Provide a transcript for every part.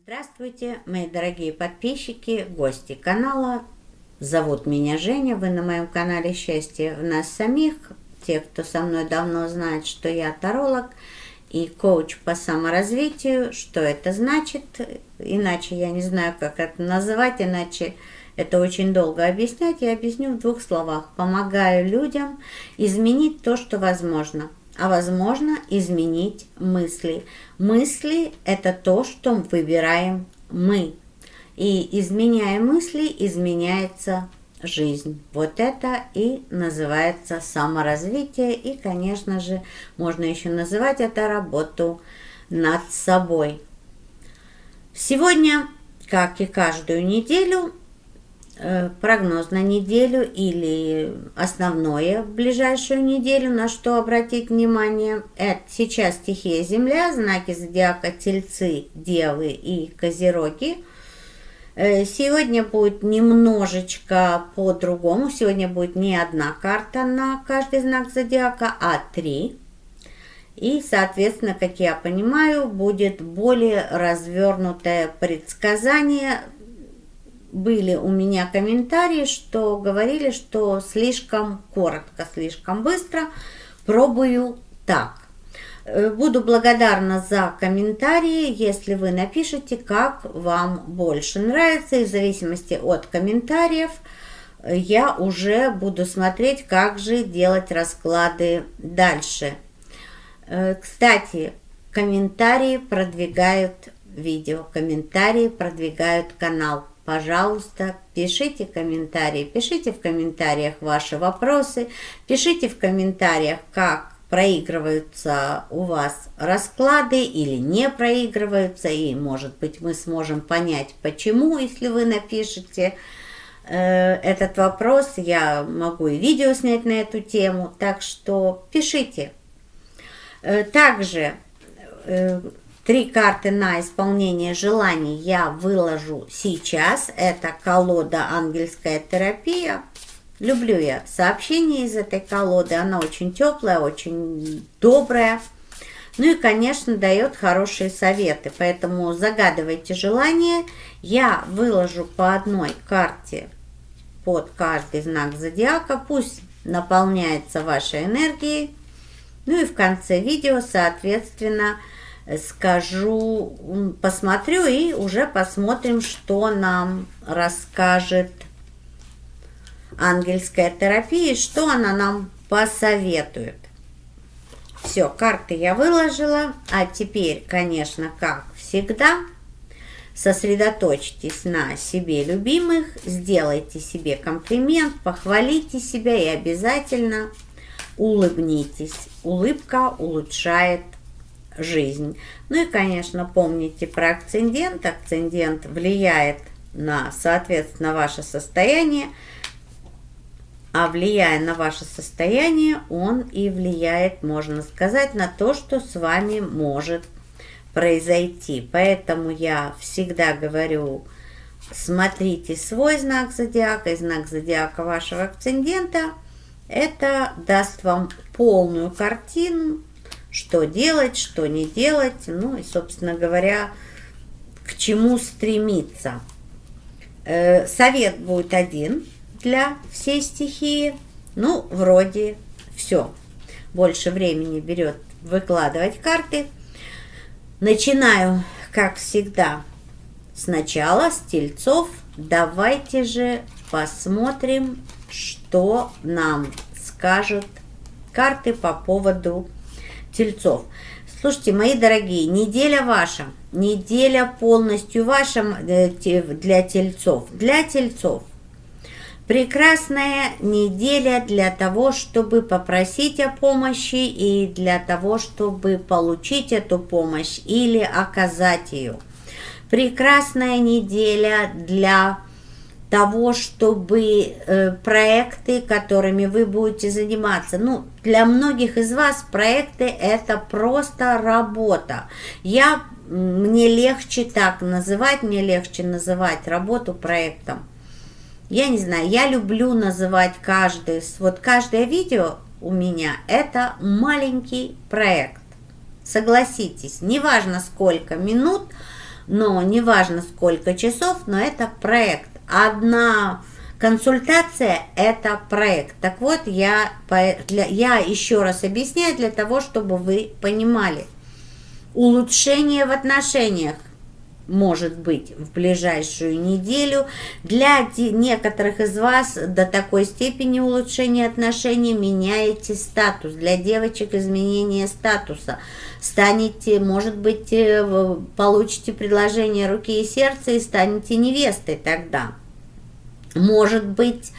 Здравствуйте, мои дорогие подписчики, гости канала. Зовут меня Женя, вы на моем канале «Счастье в нас самих». Те, кто со мной давно, знают, что я таролог и коуч по саморазвитию. Что это значит? Иначе я не знаю, как это называть, иначе это очень долго объяснять. Я объясню в двух словах. Помогаю людям изменить то, что возможно. А возможно изменить мысли. Мысли – это то, что выбираем мы. И изменяя мысли, изменяется жизнь. Вот это и называется саморазвитие. И, конечно же, можно еще называть это работу над собой. Сегодня, как и каждую неделю, прогноз на неделю или основное в ближайшую неделю, на что обратить внимание. Это сейчас стихия Земля, знаки зодиака Тельцы, Девы и Козероги. Сегодня будет немножечко по-другому. Сегодня будет не одна карта на каждый знак зодиака, а 3. И, соответственно, как я понимаю, будет более развернутое предсказание. Были у меня комментарии, что говорили, что слишком коротко, слишком быстро. Пробую так. Буду благодарна за комментарии, если вы напишите, как вам больше нравится. И в зависимости от комментариев я уже буду смотреть, как же делать расклады дальше. Кстати, комментарии продвигают видео, комментарии продвигают канал. Пожалуйста, пишите комментарии, пишите в комментариях ваши вопросы, пишите в комментариях, как проигрываются у вас расклады или не проигрываются, и, может быть, мы сможем понять, почему, если вы напишите этот вопрос. Я могу и видео снять на эту тему, так что пишите. Также 3 карты на исполнение желаний я выложу сейчас. Это колода «Ангельская терапия». Люблю я сообщения из этой колоды. Она очень теплая, очень добрая. Ну и, конечно, дает хорошие советы. Поэтому загадывайте желание. Я выложу по одной карте под каждый знак зодиака. Пусть наполняется вашей энергией. Ну и в конце видео, соответственно, скажу, посмотрю и уже посмотрим, что нам расскажет ангельская терапия, что она нам посоветует. Все, карты я выложила, а теперь, конечно, как всегда, сосредоточьтесь на себе любимых, сделайте себе комплимент, похвалите себя и обязательно улыбнитесь. Улыбка улучшает жизнь. Ну и, конечно, помните про акцендент. Акцендент влияет на, соответственно, ваше состояние. А влияя на ваше состояние, он и влияет, можно сказать, на то, что с вами может произойти. Поэтому я всегда говорю, смотрите свой знак зодиака и знак зодиака вашего акцендента. Это даст вам полную картину, что делать, что не делать, ну и, собственно говоря, к чему стремиться. Совет будет один для всей стихии. Ну, вроде все. Больше времени берет выкладывать карты. Начинаю, как всегда, сначала с тельцов. Давайте же посмотрим, что нам скажут карты по поводу тельцов. Слушайте, мои дорогие, неделя ваша, неделя полностью ваша для тельцов. Для тельцов прекрасная неделя для того, чтобы попросить о помощи и для того, чтобы получить эту помощь или оказать ее. Прекрасная неделя для того, чтобы проекты, которыми вы будете заниматься, ну, для многих из вас проекты – это просто работа. Мне легче так называть, мне легче называть работу проектом. Я не знаю, я люблю называть каждое видео у меня – это маленький проект. Согласитесь, неважно сколько минут, но неважно сколько часов, но это проект. Одна консультация – это проект. Так вот, я еще раз объясняю для того, чтобы вы понимали. Улучшение в отношениях может быть в ближайшую неделю. Для некоторых из вас до такой степени улучшения отношений меняете статус. Для девочек изменение статуса. Станете, может быть, получите предложение руки и сердца и станете невестой тогда. Может быть,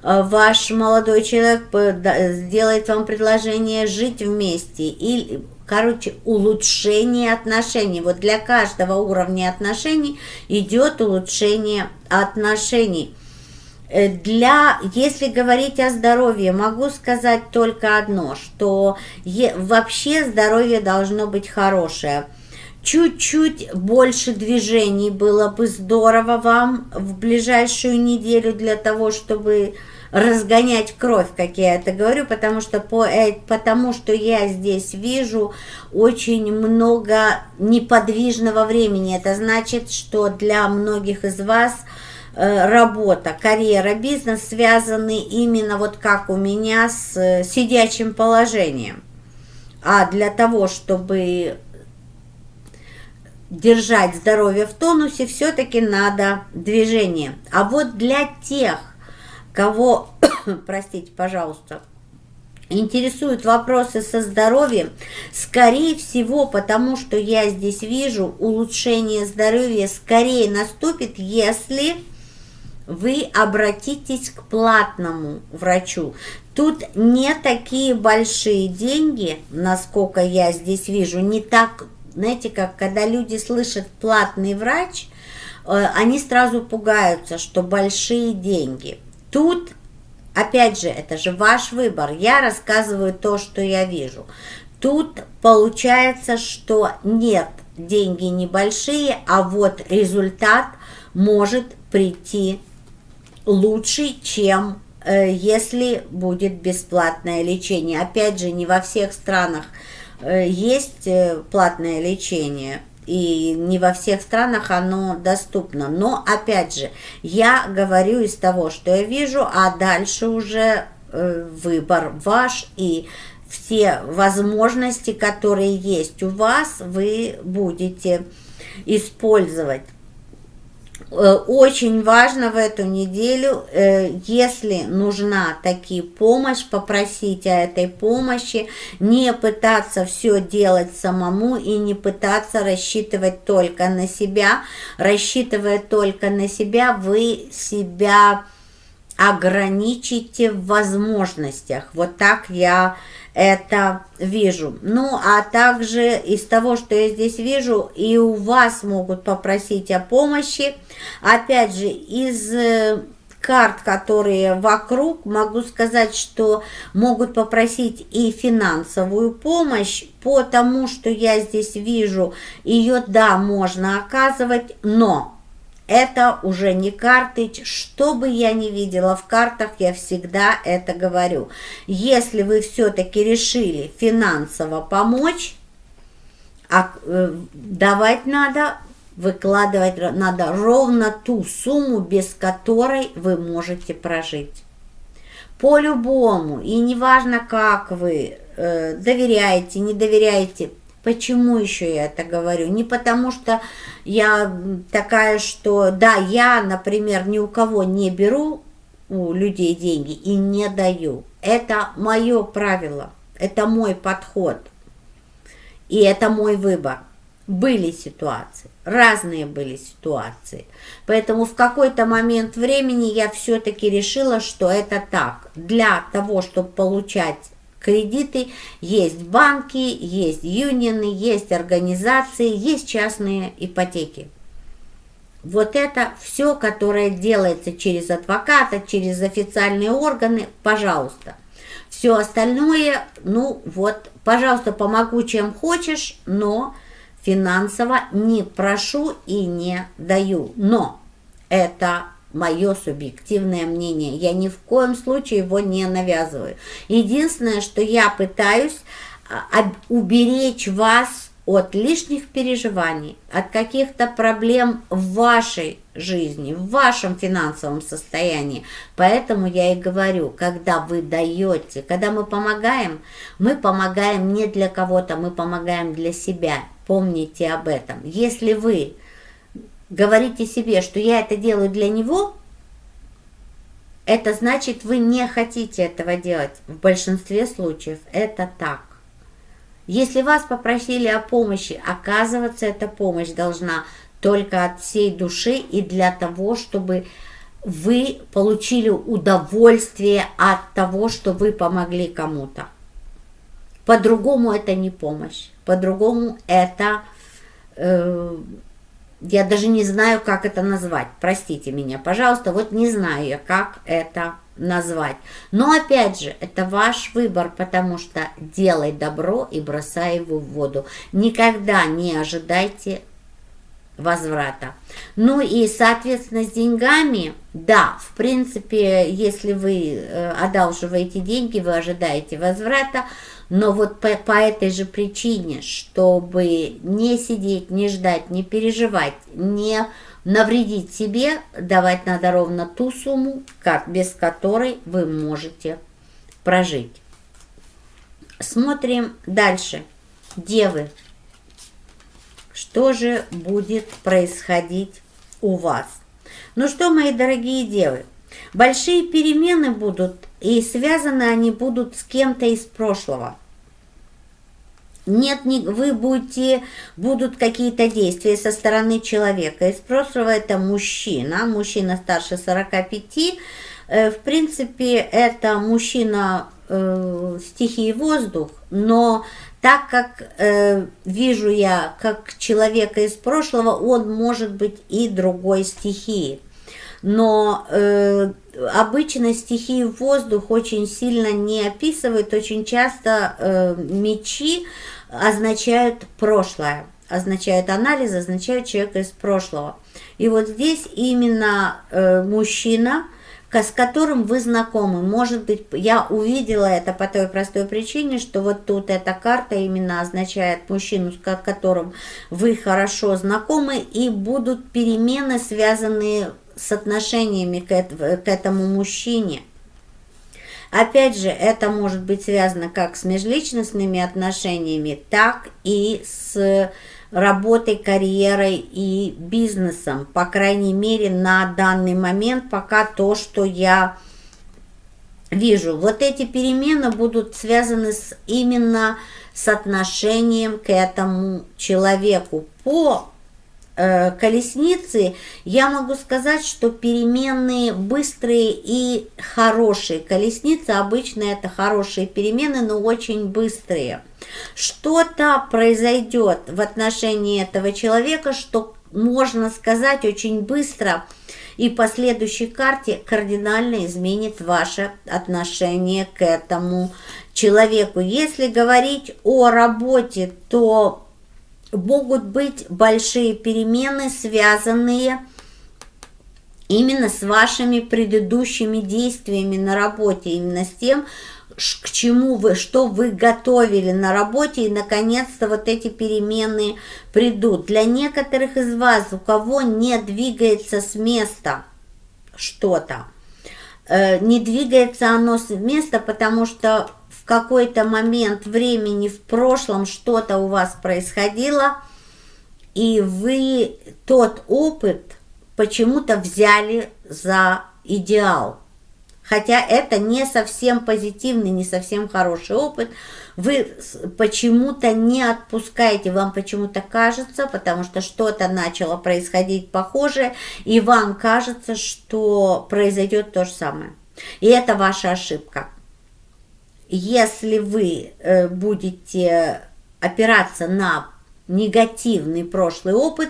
ваш молодой человек сделает вам предложение жить вместе или... Короче, улучшение отношений. Вот для каждого уровня отношений идет улучшение отношений. Если говорить о здоровье, могу сказать только одно, что вообще здоровье должно быть хорошее. Чуть-чуть больше движений было бы здорово вам в ближайшую неделю для того, чтобы разгонять кровь, как я это говорю, потому что я здесь вижу очень много неподвижного времени. Это значит, что для многих из вас работа, карьера, бизнес связаны именно вот как у меня с сидячим положением. А для того, чтобы держать здоровье в тонусе, все-таки надо движение. А вот для тех, кого, простите, пожалуйста, интересуют вопросы со здоровьем, скорее всего, потому что я здесь вижу, улучшение здоровья скорее наступит, если вы обратитесь к платному врачу. Тут не такие большие деньги, насколько я здесь вижу, не так, знаете, как когда люди слышат платный врач, они сразу пугаются, что большие деньги. Тут, опять же, это же ваш выбор. Я рассказываю то, что я вижу. Тут получается, что нет, деньги небольшие, а вот результат может прийти лучше, чем если будет бесплатное лечение. Опять же, не во всех странах есть платное лечение. И не во всех странах оно доступно. Но, опять же, я говорю из того, что я вижу, а дальше уже выбор ваш. И все возможности, которые есть у вас, вы будете использовать. Очень важно в эту неделю, если нужна таки помощь, попросить о этой помощи, не пытаться все делать самому и не пытаться рассчитывать только на себя. Рассчитывая только на себя, вы себя ограничите в возможностях. Вот так я это вижу. Ну, а также из того, что я здесь вижу, и у вас могут попросить о помощи. Опять же, из карт, которые вокруг, могу сказать, что могут попросить и финансовую помощь, потому что я здесь вижу, ее, да, можно оказывать, но это уже не карты. Что бы я ни видела в картах, я всегда это говорю. Если вы все-таки решили финансово помочь, давать надо, выкладывать надо ровно ту сумму, без которой вы можете прожить. По-любому, и неважно, как вы доверяете, не доверяете. Почему еще я это говорю? Не потому что я такая, что да, я, например, ни у кого не беру у людей деньги и не даю. Это мое правило, это мой подход и это мой выбор. Были ситуации, разные были ситуации. Поэтому в какой-то момент времени я все-таки решила, что это так. Для того, чтобы получать кредиты, есть банки, есть юнионы, есть организации, есть частные ипотеки. Вот это все, которое делается через адвоката, через официальные органы, пожалуйста. Все остальное, ну вот, пожалуйста, помогу чем хочешь, но финансово не прошу и не даю. Но это мое субъективное мнение. Я ни в коем случае его не навязываю. Единственное, что я пытаюсь уберечь вас от лишних переживаний, от каких-то проблем в вашей жизни, в вашем финансовом состоянии. Поэтому я и говорю, когда вы даете, когда мы помогаем не для кого-то, мы помогаем для себя. Помните об этом. Если вы говорите себе, что я это делаю для него, это значит, вы не хотите этого делать. В большинстве случаев это так. Если вас попросили о помощи, оказывается, эта помощь должна только от всей души и для того, чтобы вы получили удовольствие от того, что вы помогли кому-то. По-другому это не помощь. По-другому это... я даже не знаю, как это назвать. Простите меня, пожалуйста, вот не знаю я, как это назвать. Но опять же, это ваш выбор, потому что делай добро и бросай его в воду. Никогда не ожидайте возврата. Ну и, соответственно, с деньгами, да, в принципе, если вы одалживаете деньги, вы ожидаете возврата, но вот по этой же причине, чтобы не сидеть, не ждать, не переживать, не навредить себе, давать надо ровно ту сумму, без которой вы можете прожить. Смотрим дальше. Девы. Что же будет происходить у вас? Ну что, мои дорогие девы, большие перемены будут, и связаны они будут с кем-то из прошлого. Будут какие-то действия со стороны человека. Из прошлого это мужчина старше 45. В принципе, это мужчина стихии воздух, но так как вижу я как человека из прошлого, он может быть и другой стихии. Но обычно стихии воздух очень сильно не описывают, очень часто мечи означают прошлое, означают анализ, означают человека из прошлого. И вот здесь именно мужчина, с которым вы знакомы. Может быть, я увидела это по той простой причине, что вот тут эта карта именно означает мужчину, с которым вы хорошо знакомы, и будут перемены, связанные с отношениями к этому мужчине. Опять же, это может быть связано как с межличностными отношениями, так и с работой, карьерой и бизнесом. По крайней мере, на данный момент пока то, что я вижу. Вот эти перемены будут связаны именно с отношением к этому человеку. По колесницы я могу сказать, что перемены быстрые и хорошие. Колесница обычно это хорошие перемены, но очень быстрые. Что-то произойдет в отношении этого человека, что можно сказать очень быстро, и по следующей карте кардинально изменит ваше отношение к этому человеку. Если говорить о работе, то могут быть большие перемены, связанные именно с вашими предыдущими действиями на работе, именно с тем, к чему что вы готовили на работе, и наконец-то вот эти перемены придут. Для некоторых из вас, у кого не двигается с места что-то, не двигается оно с места, потому что в какой-то момент времени в прошлом что-то у вас происходило, и вы тот опыт почему-то взяли за идеал. Хотя это не совсем позитивный, не совсем хороший опыт. Вы почему-то не отпускаете, вам почему-то кажется, потому что что-то начало происходить похожее, и вам кажется, что произойдет то же самое. И это ваша ошибка. Если вы будете опираться на негативный прошлый опыт,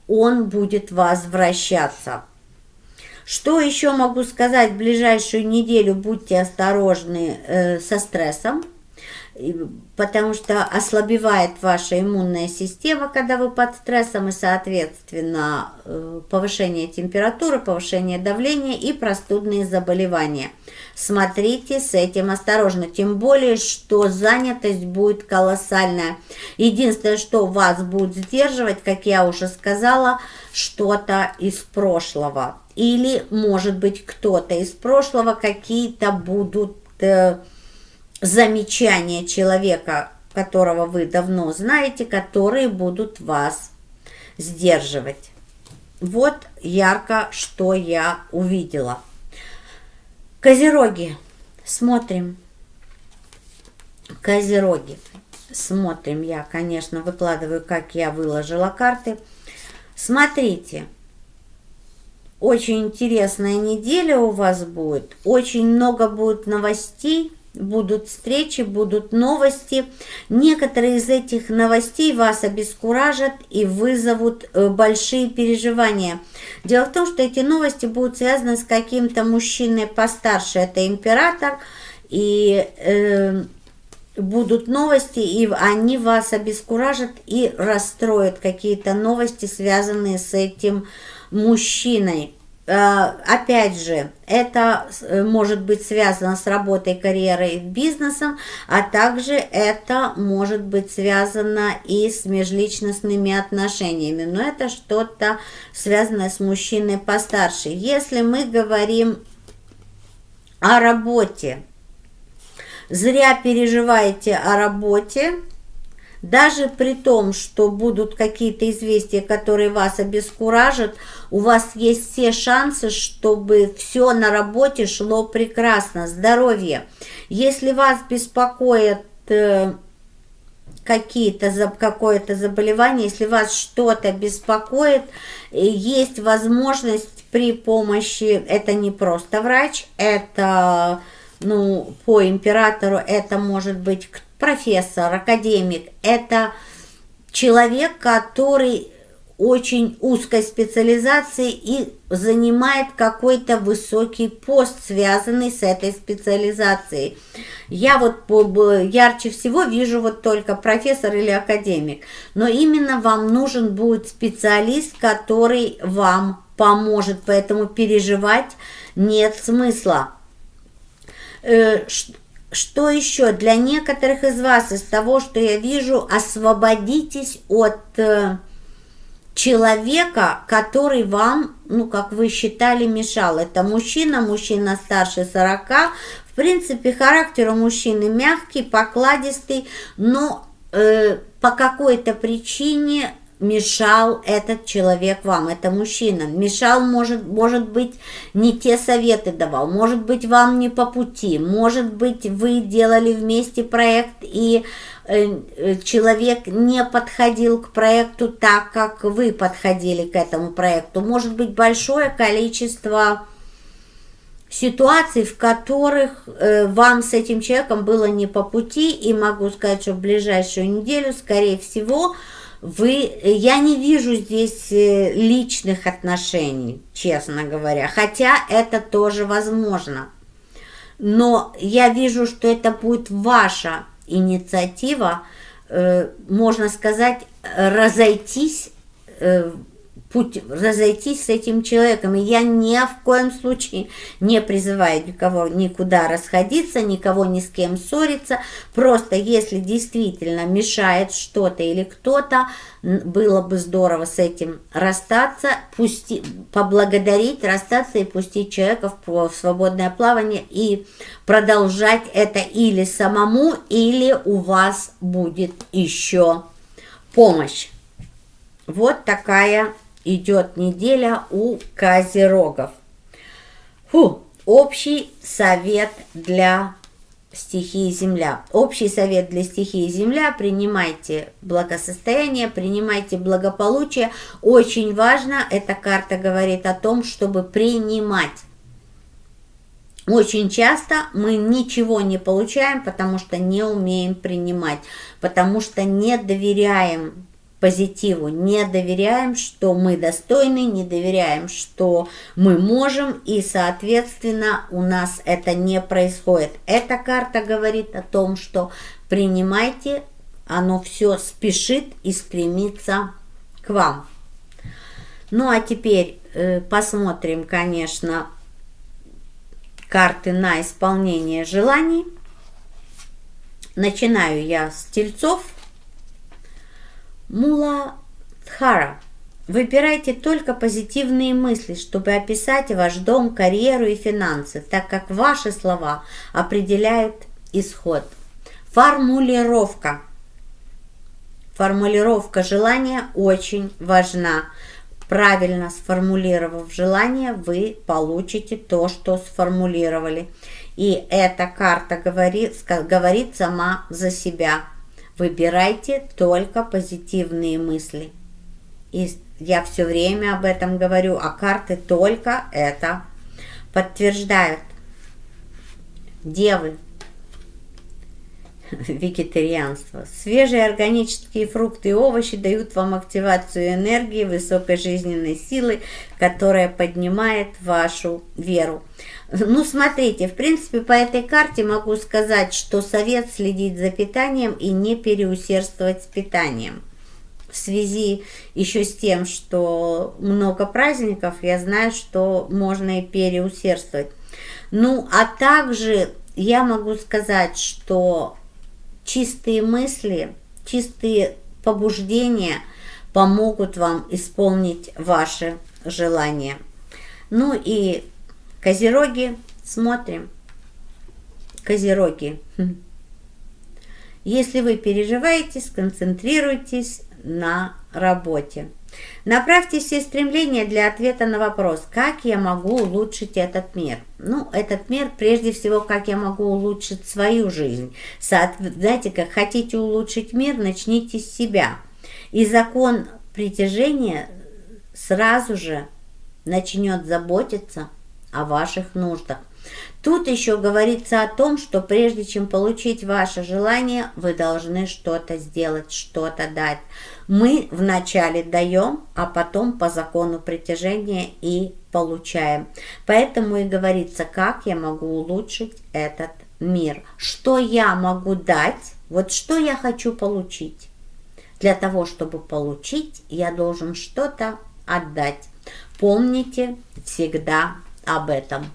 он будет возвращаться. Что еще могу сказать? В ближайшую неделю будьте осторожны со стрессом. Потому что ослабевает ваша иммунная система, когда вы под стрессом, и, соответственно, повышение температуры, повышение давления и простудные заболевания. Смотрите с этим осторожно, тем более, что занятость будет колоссальная. Единственное, что вас будет сдерживать, как я уже сказала, что-то из прошлого. Или, может быть, кто-то из прошлого, какие-то будут замечания человека, которого вы давно знаете, которые будут вас сдерживать. Вот ярко, что я увидела. Козероги. Смотрим. Козероги. Смотрим. Я, конечно, выкладываю, как я выложила карты. Смотрите. Очень интересная неделя у вас будет. Очень много будет новостей. Будут встречи, будут новости. Некоторые из этих новостей вас обескуражат и вызовут большие переживания. Дело в том, что эти новости будут связаны с каким-то мужчиной постарше. Это император. И будут новости, и они вас обескуражат и расстроят. Какие-то новости, связанные с этим мужчиной. Опять же, это может быть связано с работой, карьерой, бизнесом, а также это может быть связано и с межличностными отношениями. Но это что-то связанное с мужчиной постарше. Если мы говорим о работе, зря переживаете о работе. Даже при том, что будут какие-то известия, которые вас обескуражат, у вас есть все шансы, чтобы все на работе шло прекрасно. Здоровье. Если вас беспокоит какое-то заболевание, если вас что-то беспокоит, есть возможность при помощи, это не просто врач, это, по императору это может быть профессор, академик, это человек, который очень узкой специализации и занимает какой-то высокий пост, связанный с этой специализацией. Я ярче всего вижу только профессор или академик, но именно вам нужен будет специалист, который вам поможет, поэтому переживать нет смысла. Что еще? Для некоторых из вас, из того, что я вижу, освободитесь от человека, который вам, как вы считали, мешал. Это мужчина старше 40. В принципе, характер у мужчины мягкий, покладистый, но по какой-то причине мешал этот человек вам, это мужчина. Мешал, может быть, не те советы давал, может быть, вам не по пути, может быть, вы делали вместе проект, и человек не подходил к проекту так, как вы подходили к этому проекту. Может быть, большое количество ситуаций, в которых вам с этим человеком было не по пути, и могу сказать, что в ближайшую неделю, скорее всего, я не вижу здесь личных отношений, честно говоря, хотя это тоже возможно. Но я вижу, что это будет ваша инициатива, можно сказать, разойтись с этим человеком. И я ни в коем случае не призываю никого никуда расходиться, никого ни с кем ссориться. Просто если действительно мешает что-то или кто-то, было бы здорово с этим расстаться, поблагодарить, расстаться и пустить человека в свободное плавание и продолжать это или самому, или у вас будет еще помощь. Вот такая идет неделя у козерогов. Общий совет для стихии Земля. Общий совет для стихии Земля. Принимайте благосостояние, принимайте благополучие. Очень важно, эта карта говорит о том, чтобы принимать. Очень часто мы ничего не получаем, потому что не умеем принимать, потому что не доверяем позитиву, не доверяем, что мы достойны, не доверяем, что мы можем, и, соответственно, у нас это не происходит. Эта карта говорит о том, что принимайте, оно все спешит и стремится к вам. Ну, а теперь посмотрим, конечно, карты на исполнение желаний. Начинаю я с тельцов. Муладхара. Выбирайте только позитивные мысли, чтобы описать ваш дом, карьеру и финансы, так как ваши слова определяют исход. Формулировка. Формулировка желания очень важна. Правильно сформулировав желание, вы получите то, что сформулировали. И эта карта говорит сама за себя. Выбирайте только позитивные мысли. И я все время об этом говорю, а карты только это подтверждают. Девы. Вегетарианство. Свежие органические фрукты и овощи дают вам активацию энергии, высокой жизненной силы, которая поднимает вашу веру. Ну, смотрите, в принципе, по этой карте могу сказать, что совет следить за питанием и не переусердствовать с питанием. В связи еще с тем, что много праздников, я знаю, что можно и переусердствовать. Ну, а также я могу сказать, что чистые мысли, чистые побуждения помогут вам исполнить ваши желания. Ну и Козероги, смотрим. Козероги. Если вы переживаете, сконцентрируйтесь на работе. Направьте все стремления для ответа на вопрос, как я могу улучшить этот мир. Ну, этот мир, прежде всего, как я могу улучшить свою жизнь. Знаете, как хотите улучшить мир, начните с себя. И закон притяжения сразу же начнет заботиться о ваших нуждах. Тут еще говорится о том, что прежде чем получить ваше желание, вы должны что-то сделать, что-то дать. Мы вначале даем, а потом по закону притяжения и получаем. Поэтому и говорится, как я могу улучшить этот мир. Что я могу дать, вот что я хочу получить. Для того, чтобы получить, я должен что-то отдать. Помните всегда об этом.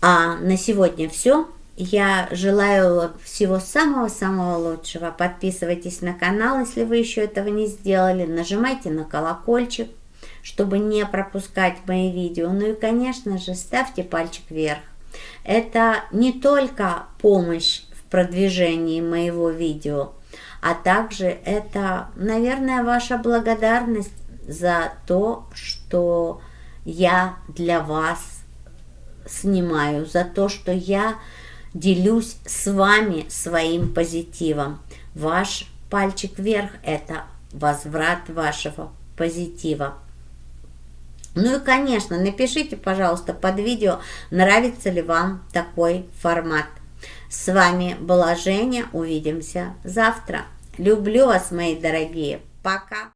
А на сегодня все. Я желаю всего самого-самого лучшего. Подписывайтесь на канал, если вы еще этого не сделали. Нажимайте на колокольчик, чтобы не пропускать мои видео. Ну и, конечно же, ставьте пальчик вверх. Это не только помощь в продвижении моего видео, а также это, наверное, ваша благодарность за то, что я для вас снимаю, за то, что я делюсь с вами своим позитивом. Ваш пальчик вверх – это возврат вашего позитива. Ну и, конечно, напишите, пожалуйста, под видео, нравится ли вам такой формат. С вами была Женя. Увидимся завтра. Люблю вас, мои дорогие. Пока.